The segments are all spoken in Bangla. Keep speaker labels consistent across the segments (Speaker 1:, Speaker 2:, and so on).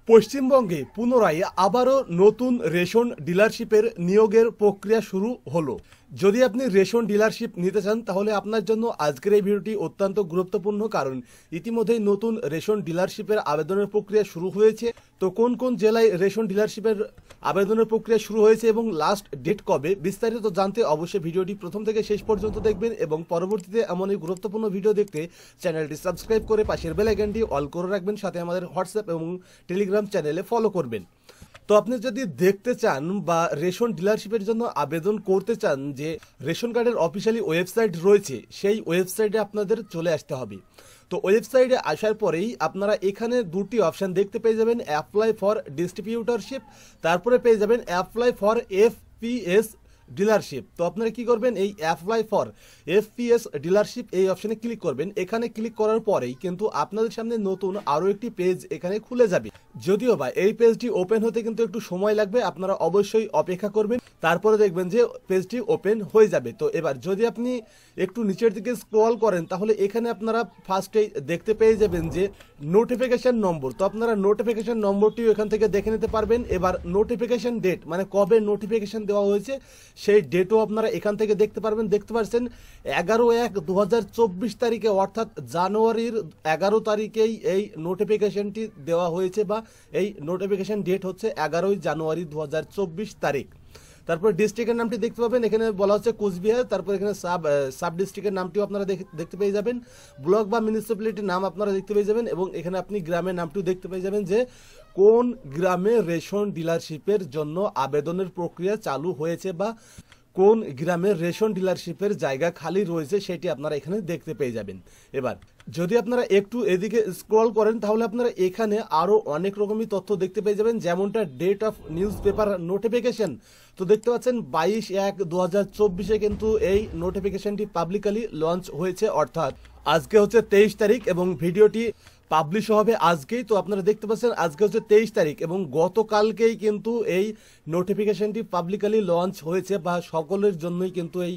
Speaker 1: পশ্চিমবঙ্গে পুনরায় আবারও নতুন রেশন ডিলারশিপের নিয়োগের প্রক্রিয়া শুরু হলো। যদি আপনি রেশন ডিলারশিপ নিতে চান তাহলে আপনার জন্য আজকের এই ভিডিওটি অত্যন্ত গুরুত্বপূর্ণ, কারণ ইতিমধ্যেই নতুন রেশন ডিলারশিপের আবেদনের প্রক্রিয়া শুরু হয়েছে। তো কোন কোন জেলায় রেশন ডিলারশিপের আবেদনের প্রক্রিয়া শুরু হয়েছে এবং লাস্ট ডেট কবে, বিস্তারিত জানতে অবশ্যই ভিডিওটি প্রথম থেকে শেষ পর্যন্ত দেখবেন এবং পরবর্তীতে এমন এই গুরুত্বপূর্ণ ভিডিও দেখতে চ্যানেলটি সাবস্ক্রাইব করে পাশের বেল আইকনটি অল করে রাখবেন, সাথে আমাদের হোয়াটসঅ্যাপ এবং টেলিগ্রাম চ্যানেলে ফলো করবেন। তো আপনি যদি দেখতে চান বা রেশন ডিলারশিপের জন্য আবেদন করতে চান, যে রেশন কার্ডের অফিসিয়ালি ওয়েবসাইট রয়েছে সেই ওয়েবসাইটে আপনাদের চলে আসতে হবে। তো ওয়েবসাইটে আসার পরেই আপনারা এখানে দুটি অপশান দেখতে পেয়ে যাবেন, অ্যাপ্লাই ফর ডিস্ট্রিবিউটরশিপ, তারপরে পেয়ে যাবেন অ্যাপ্লাই ফর এফপিএস ডিলারশিপ। তো আপনারা কি করবেন, এই অ্যাপ্লাই ফর এফপিএস ডিলারশিপ এই অপশানে ক্লিক করবেন। এখানে ক্লিক করার পরেই কিন্তু আপনাদের সামনে নতুন আরও একটি পেজ এখানে খুলে যাবে। যদিও বা এই পেজটি ওপেন হতে কিন্তু একটু সময় লাগবে, আপনারা অবশ্যই অপেক্ষা করবেন, তারপরে দেখবেন যে পেজটি ওপেন হয়ে যাবে। তো এবার যদি আপনি একটু নিচের দিকে স্ক্রল করেন তাহলে এখানে আপনারা ফার্স্টেই দেখতে পেয়ে যাবেন যে নোটিফিকেশন নম্বর। তো আপনারা নোটিফিকেশন নম্বরটিও এখান থেকে দেখে নিতে পারবেন। এবার নোটিফিকেশন ডেট, মানে কবে নোটিফিকেশন দেওয়া হয়েছে সেই ডেটও আপনারা এখান থেকে দেখতে পারবেন। দেখতে পাচ্ছেন 11/1/2024 তারিখে, অর্থাৎ জানুয়ারির 11 তারিখেই এই নোটিফিকেশনটি দেওয়া হয়েছে, বা এই নোটিফিকেশন ডেট হচ্ছে 11 জানুয়ারি 2024 তারিখ। তারপর ডিস্ট্রিক্টের নামটি দেখতে পাবেন, এখানে বলা হচ্ছে কোচবিহার। তারপর এখানে সাব ডিস্ট্রিক্টের নামটিও আপনারা দেখতে পেয়ে যাবেন, ব্লক বা মিউনিসিপ্যালিটির নাম আপনারা দেখতে পেয়ে যাবেন, এবং এখানে আপনি গ্রামের নামটিও দেখতে পেয়ে যাবেন যে কোন গ্রামে রেশন ডিলারশিপের জন্য আবেদনের প্রক্রিয়া চালু হয়েছে বা কোন গ্রামের রেশন ডিলারশিপের জায়গা খালি রয়েছে সেটি আপনারা এখানে দেখতে পেয়ে যাবেন। এবার যদি আপনারা একটু এদিকে স্ক্রল করেন তাহলে আপনারা এখানে আরও অনেক রকমই তথ্য দেখতে পেয়ে যাবেন, যেমনটা date of newspaper notification. তো দেখতে পাচ্ছেন 22/1/2024 কিন্তু এই নোটিফিকেশনটি পাবলিকলি লঞ্চ হয়েছে, অর্থাৎ আজকে হচ্ছে 23 তারিখ এবং ভিডিওটি পাবলিশ হবে আজকেই। তো আপনারা দেখতে পাচ্ছেন আজকে হচ্ছে 23 তারিখ এবং গতকালকেই কিন্তু এই নোটিফিকেশনটি পাবলিকলি লঞ্চ হয়েছে, বা সকলের জন্যই কিন্তু এই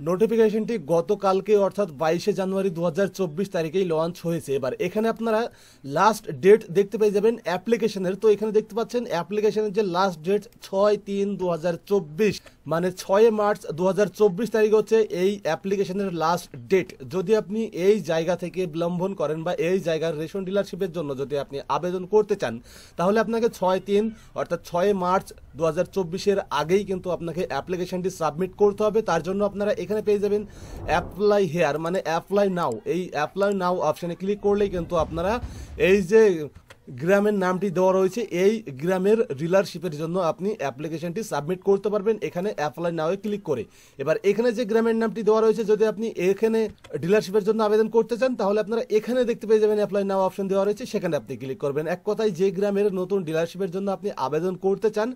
Speaker 1: নোটিফিকেশনটি গতকালকে অর্থাৎ 22 জানুয়ারি 2024 তারিখেই লঞ্চ হয়েছে। এবার এখানে আপনারা লাস্ট ডেট দেখতে পেয়ে যাবেন অ্যাপ্লিকেশনের। তো এখানে দেখতে পাচ্ছেন অ্যাপ্লিকেশনের যে লাস্ট ডেট 6/3/2024, মানে 6 মার্চ 2024 তারিখ হচ্ছে এই অ্যাপ্লিকেশনের লাস্ট ডেট। যদি আপনি এই জায়গা থেকে বিলম্বন করেন বা এই জায়গার রেশন ডিলারশিপের জন্য যদি আপনি আবেদন করতে চান তাহলে আপনাকে 6/3 অর্থাৎ 6 মার্চ 2024 আগেই কিন্তু আপনাকে অ্যাপ্লিকেশনটি সাবমিট করতে হবে। তার জন্য আপনারা এখানে পেয়ে যাবেন অ্যাপ্লাই হেয়ার, মানে অ্যাপ্লাই নাও। এই অ্যাপ্লাই নাও অপশানে ক্লিক করলেই কিন্তু আপনারা এই যে গ্রামের নামটি দেওয়া রয়েছে এই গ্রামের ডিলারশিপের জন্য আপনি অ্যাপ্লিকেশনটি সাবমিট করতে পারবেন এখানে অ্যাপ্লাই নাও ক্লিক করে। এবার এখানে যে গ্রামের নামটি দেওয়া রয়েছে, যদি আপনি এখানে ডিলারশিপের জন্য আবেদন করতে চান তাহলে আপনারা এখানে দেখতে পেয়ে যাবেন অ্যাপ্লাই নাও অপশন দেওয়া রয়েছে, সেখানে আপনি ক্লিক করবেন। এক কথায় যে গ্রামের নতুন ডিলারশিপের জন্য আপনি আবেদন করতে চান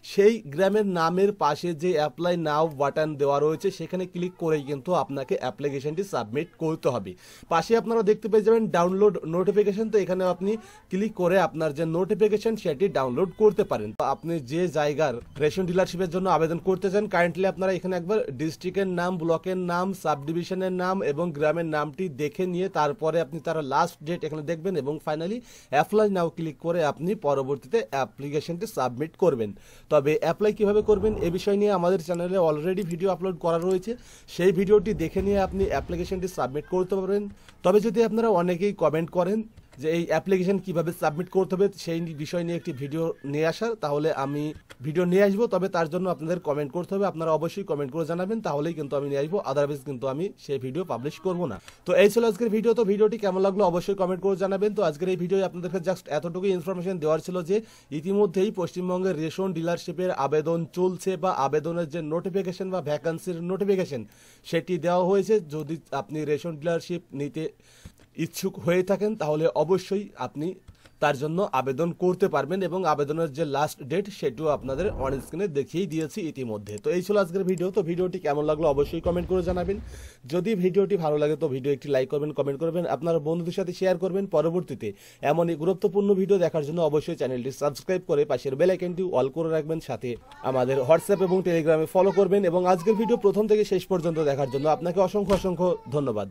Speaker 1: সেই গ্রামের নামের পাশে যে অ্যাপ্লাই নাও বাটন দেওয়া রয়েছে সেখানে ক্লিক করেই কিন্তু আপনাকে অ্যাপ্লিকেশনটি সাবমিট করতে হবে। পাশে আপনারা দেখতে পেয়ে যাবেন ডাউনলোড নোটিফিকেশন। তো এখানে আপনি ক্লিক করে আপনার যে নোটিফিকেশন সেটি ডাউনলোড করতে পারেন। আপনি যে জায়গার রেশন ডিলারশিপের জন্য আবেদন করতে চান কারেন্টলি আপনারা এখানে একবার ডিস্ট্রিক্টের নাম, ব্লকের নাম, সাব ডিভিশনের নাম এবং গ্রামের নামটি দেখে নিয়ে তারপরে আপনি তার লাস্ট ডেট এখানে দেখবেন এবং ফাইনালি অ্যাপ্লাই নাও ক্লিক করে আপনি পরবর্তীতে অ্যাপ্লিকেশনটি সাবমিট করবেন। তবে অ্যাপ্লাই কিভাবে করবেন এ বিষয় নিয়ে আমাদের চ্যানেলে অলরেডি ভিডিও আপলোড করা রয়েছে, সেই ভিডিওটি দেখে নিয়ে আপনি অ্যাপ্লিকেশনটি সাবমিট করতে পারবেন। তবে যদি আপনারা অনেকেই কমেন্ট করেন যে এই অ্যাপ্লিকেশন কিভাবে সাবমিট করতে হবে সেই বিষয় নিয়ে একটি ভিডিও নিয়ে আসার, তাহলে আমি ভিডিও নিয়ে আসবো। তবে তার জন্য আপনাদের কমেন্ট করতে হবে, আপনারা অবশ্যই কমেন্ট করে জানাবেন, তাহলেই কিন্তু আমি নিয়ে আসবো, আদারওয়াইজ কিন্তু আমি সেই ভিডিও পাবলিশ করবো না। তো এই ছিল আজকের ভিডিও। তো ভিডিওটি কেমন লাগলো অবশ্যই কমেন্ট করে জানাবেন। তো আজকের এই ভিডিও আপনাদেরকে জাস্ট এতটুকুই ইনফরমেশন দেওয়ার ছিল যে ইতিমধ্যেই পশ্চিমবঙ্গের রেশন ডিলারশিপের আবেদন চলছে, বা আবেদনের যে নোটিফিকেশন বা ভ্যাকান্সির নোটিফিকেশন সেটি দেওয়া হয়েছে। যদি আপনি রেশন ডিলারশিপ নিতে ইচ্ছুক হয়ে থাকেন তাহলে অবশ্যই আপনি তার জন্য আবেদন করতে পারবেন এবং আবেদনের যে লাস্ট ডেট সেটিও আপনাদের অন স্ক্রিনে দেখিয়েই দিয়েছি ইতিমধ্যে। তো এই ছিল আজকের ভিডিও। তো ভিডিওটি কেমন লাগলো অবশ্যই কমেন্ট করে জানাবেন। যদি ভিডিওটি ভালো লাগে তো ভিডিও একটি লাইক করবেন, কমেন্ট করবেন, আপনার বন্ধুদের সাথে শেয়ার করবেন। পরবর্তীতে এমনই গুরুত্বপূর্ণ ভিডিও দেখার জন্য অবশ্যই চ্যানেলটি সাবস্ক্রাইব করে পাশের বেল আইকনটি অল করে রাখবেন, সাথে আমাদের হোয়াটসঅ্যাপ এবং টেলিগ্রামে ফলো করবেন। এবং আজকের ভিডিও প্রথম থেকে শেষ পর্যন্ত দেখার জন্য আপনাকে অসংখ্য ধন্যবাদ।